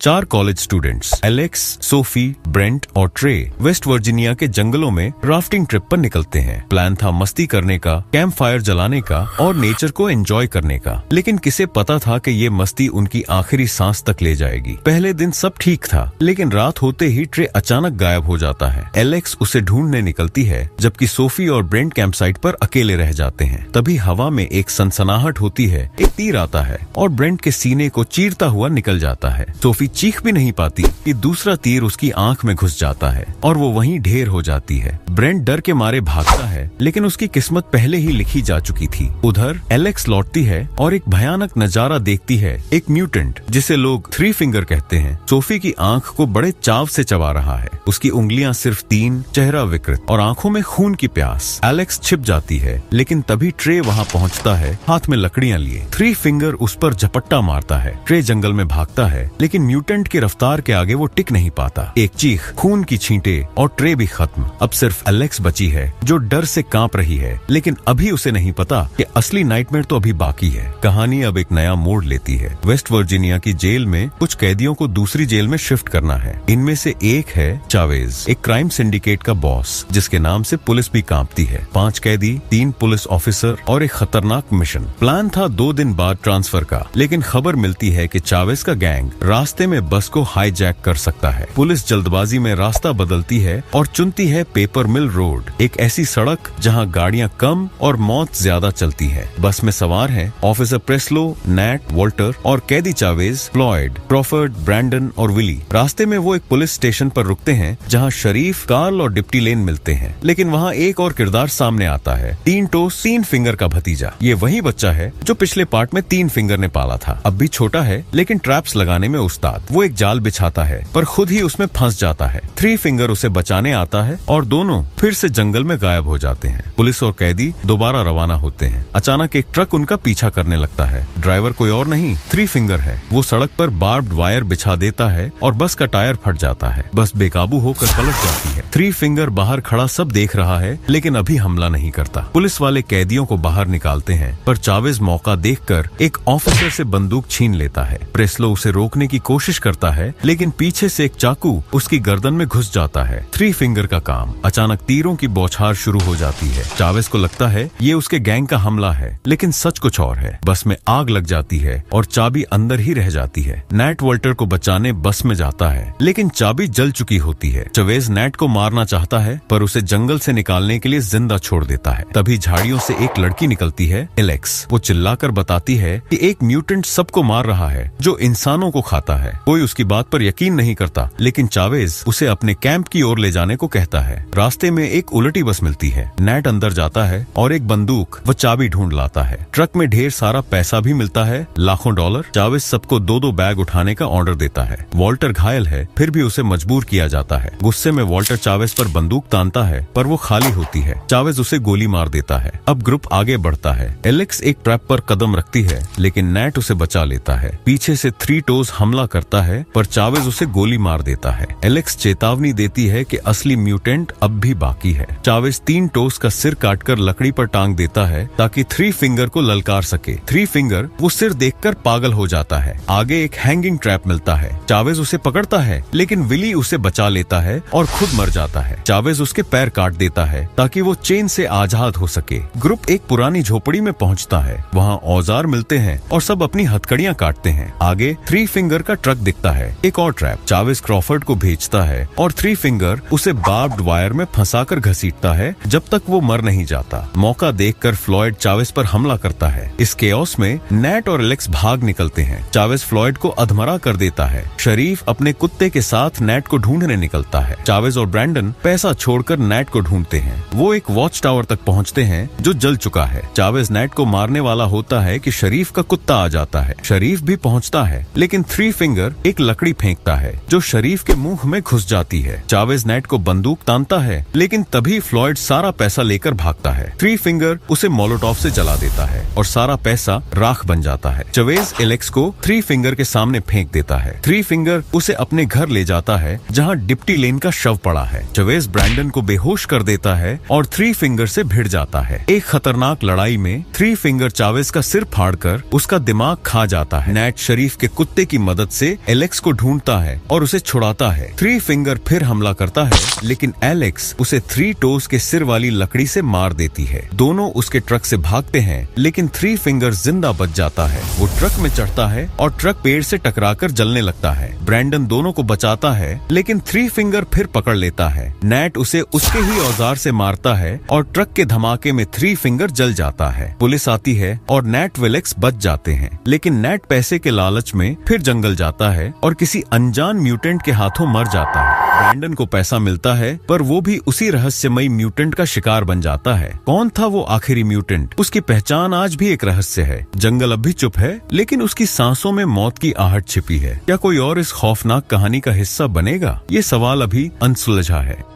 4 college students Alex, Sophie, Brent और tray West Virginia के जंगलों में राफ्टिंग ट्रिप पर निकलते हैं। प्लान था मस्ती करने का, कैंप फायर जलाने का और नेचर को एंजॉय करने का, लेकिन किसे पता था कि ये मस्ती उनकी आखिरी सांस तक ले जाएगी। पहले दिन सब ठीक था, लेकिन रात होते ही ट्रे अचानक गायब हो जाता है। एलेक्स उसे ढूंढने निकलती है, जबकि सोफी और ब्रेंट कैंप साइट पर अकेले रह जाते हैं। तभी हवा में एक सनसनाहट होती है, एक तीर आता है और ब्रेंट के सीने को चीरता हुआ निकल जाता है। सोफी चीख भी नहीं पाती कि दूसरा तीर उसकी आंख में घुस जाता है और वो वहीं ढेर हो जाती है। ब्रेंट डर के मारे भागता है, लेकिन उसकी किस्मत पहले ही लिखी जा चुकी थी। उधर एलेक्स लौटती है और एक भयानक नजारा देखती है। एक म्यूटेंट, जिसे लोग 3 फिंगर कहते हैं, सोफी की आंख को बड़े चाव से चबा रहा है। उसकी उंगलियां सिर्फ 3, चेहरा विकृत और आंखों में खून की प्यास। एलेक्स छिप जाती है, लेकिन तभी ट्रे वहां पहुंचता है, हाथ में लकड़ियां लिए। 3 फिंगर उस पर झपट्टा मारता है। ट्रे जंगल में भागता है, लेकिन म्यूटेंट की रफ्तार के आगे वो टिक नहीं पाता। एक चीख, खून की छींटे और ट्रे भी खत्म। अब सिर्फ एलेक्स बची है, जो डर से कांप रही है, लेकिन अभी उसे नहीं पता कि असली नाइटमेयर तो अभी बाकी है। कहानी अब एक नया मोड़ लेती है। वेस्ट वर्जीनिया की जेल में कुछ कैदियों को दूसरी जेल में शिफ्ट करना है। इनमें से एक है चावेज, एक क्राइम सिंडिकेट का बॉस, जिसके नाम से पुलिस भी कांपती है। 5 कैदी, 3 पुलिस ऑफिसर और एक खतरनाक मिशन। प्लान था 2 दिन बाद ट्रांसफर का, लेकिन खबर मिलती है कि चावेज का गैंग रास्ते में बस को हाईजैक कर सकता है। पुलिस जल्दबाजी में रास्ता बदलती है और चुनती है पेपर मिल रोड, एक ऐसी सड़क जहां गाड़ियां कम और मौत ज्यादा चलती है। बस में सवार हैं ऑफिसर प्रेस्लो, नैट, वॉल्टर और कैदी चावेज, फ्लॉयड, क्रॉफर्ड, ब्रैंडन और विली। रास्ते में वो एक पुलिस स्टेशन पर रुकते हैं, जहां शरीफ, कार्ल और डिप्टी लेन मिलते हैं। लेकिन वहां एक और किरदार सामने आता है, 3 टोस, 3 फिंगर का भतीजा। ये वही बच्चा है जो पिछले पार्ट में 3 फिंगर ने पाला था। अब भी छोटा है, लेकिन ट्रैप्स लगाने में उस्ताद। वो एक जाल बिछाता है, पर खुद ही उसमें फंस जाता है। 3 फिंगर उसे बचाने आता है और दोनों फिर से जंगल में गायब हो जाते हैं। पुलिस और कैदी दोबारा रवाना होते हैं। अचानक एक ट्रक उनका पीछा करने लगता है। ड्राइवर कोई और नहीं, 3 फिंगर है। वो सड़क पर बार्ब्ड वायर बिछा देता है और बस का टायर फट जाता है। बस बेकाबू होकर पलट जाती है। 3 फिंगर बाहर खड़ा सब देख रहा है, लेकिन अभी हमला नहीं करता। पुलिस वाले कैदियों को बाहर निकालते हैं, पर चावेज मौका देखकर एक ऑफिसर से बंदूक छीन लेता है। प्रेस्लो उसे रोकने की कोशिश करता है, लेकिन पीछे से एक चाकू उसकी गर्दन में घुस जाता है। 3 फिंगर का काम। अचानक तीरों की बौछार शुरू हो जाती है। चावेज को लगता है ये उसके गैंग का हमला है, लेकिन सच कुछ और है। बस में आग लग जाती है और चाबी अंदर ही रह जाती है। नैट वॉल्टर को बचाने बस में जाता है, लेकिन चाबी जल चुकी होती है। चावेज नैट को मारना चाहता है, पर उसे जंगल से निकालने के लिए जिंदा छोड़ देता है। तभी झाड़ियों से एक लड़की निकलती है, एलेक्स। वो चिल्लाकर बताती है कि एक म्यूटेंट सबको मार रहा है, जो इंसानों को खाता है। कोई उसकी बात पर यकीन नहीं करता, लेकिन चावेज उसे अपने कैंप की ओर ले जाने को कहता है। रास्ते में एक उलटी बस मिलती है। नैट अंदर जाता है और एक बंदूक व चाबी ढूंढ लाता है। ट्रक में ढेर सारा पैसा भी मिलता है, लाखों $। चावेज सबको 2-2 बैग उठाने का ऑर्डर देता है। वॉल्टर घायल है, फिर भी उसे मजबूर किया जाता है। गुस्से में वॉल्टर चावेज पर बंदूक तानता है, पर वो खाली होती है। चावेज उसे गोली मार देता है। अब ग्रुप आगे बढ़ता है। एलेक्स एक ट्रैप पर कदम रखती है, लेकिन नैट उसे बचा लेता है। पीछे से 3 टोस हमला करता है, पर चावेज उसे गोली मार देता है। एलेक्स चेतावनी देती है कि असली म्यूटेंट अब भी बाकी है। चावेज 3 टोस का सिर काटकर लकड़ी पर टांग देता है, ताकि 3 फिंगर को ललकार सके। 3 फिंगर वो सिर देखकर पागल हो जाता है। आगे एक हैंगिंग ट्रैप मिलता है। चावेज उसे पकड़ता है, लेकिन विली उसे बचा लेता है और खुद मर जाता है। चावेज उसके पैर काट देता है, ताकि वो चेन से आजाद हो सके। ग्रुप एक पुरानी झोपड़ी में पहुंचता है। वहाँ औजार मिलते हैं और सब अपनी हथकड़ियां काटते हैं। आगे 3 फिंगर का ट्रक दिखता है। एक और ट्रैप। चावेज क्रॉफर्ड को भेजता है और 3 फिंगर उसे बार्ब्ड वायर में फंसाकर घसीटता है, जब तक वो मर नहीं जाता। मौका देखकर फ्लॉयड चावेज पर हमला करता है। इस केओस में नैट और एलेक्स भाग निकलते हैं। चावेज फ्लॉयड को अधमरा कर देता है। शरीफ अपने कुत्ते के साथ नैट को ढूंढने निकलता है। चावेज और ब्रैंडन पैसा छोड़कर नैट को ढूंढते हैं। वो एक वॉच टावर तक पहुंचते हैं, जो जल चुका है। चावेज नैट को मारने वाला होता है कि शरीफ का कुत्ता आ जाता है। शरीफ भी पहुंचता है, लेकिन 3 फिंगर एक लकड़ी फेंकता है, जो शरीफ के मुंह में घुस जाती है। चावेज नैट को बंदूक तानता है, लेकिन तभी फ्लॉयड सारा पैसा लेकर भागता है। 3 फिंगर उसे मोलोटोव से जला देता है और सारा पैसा राख बन जाता है। चावेज एलेक्स को 3 फिंगर के सामने फेंक देता है। 3 फिंगर उसे अपने घर ले जाता है, जहां डिप्टी लेन का शव पड़ा है। चावेज ब्रैंडन को बेहोश कर देता है और 3 फिंगर से भिड़ जाता है। एक खतरनाक लड़ाई में 3 फिंगर चावेज का सिर फाड़कर उसका दिमाग खा जाता है। नैट शरीफ के कुत्ते की मदद से से एलेक्स को ढूंढता है और उसे छुड़ाता है। थ्री फिंगर फिर हमला करता है, लेकिन एलेक्स उसे थ्री टोज के सिर वाली लकड़ी से मार देती है। दोनों उसके ट्रक से भागते हैं, लेकिन थ्री फिंगर जिंदा बच जाता है। वो ट्रक में चढ़ता है और ट्रक पेड़ से टकराकर जलने लगता है। ब्रैंडन दोनों को बचाता है, लेकिन थ्री फिंगर फिर पकड़ लेता है। नैट उसे उसके ही औजार से मारता है और ट्रक के धमाके में थ्री फिंगर जल जाता है। पुलिस आती है और नैट व एलेक्स बच जाते हैं, लेकिन नैट पैसे के लालच में फिर जंगल जाता है और किसी अनजान म्यूटेंट के हाथों मर जाता है। ब्रैंडन को पैसा मिलता है, पर वो भी उसी रहस्यमयी म्यूटेंट का शिकार बन जाता है। कौन था वो आखिरी म्यूटेंट? उसकी पहचान आज भी एक रहस्य है। जंगल अब भी चुप है, लेकिन उसकी सांसों में मौत की आहट छिपी है। क्या कोई और इस खौफनाक कहानी का हिस्सा बनेगा? ये सवाल अभी अनसुलझा है।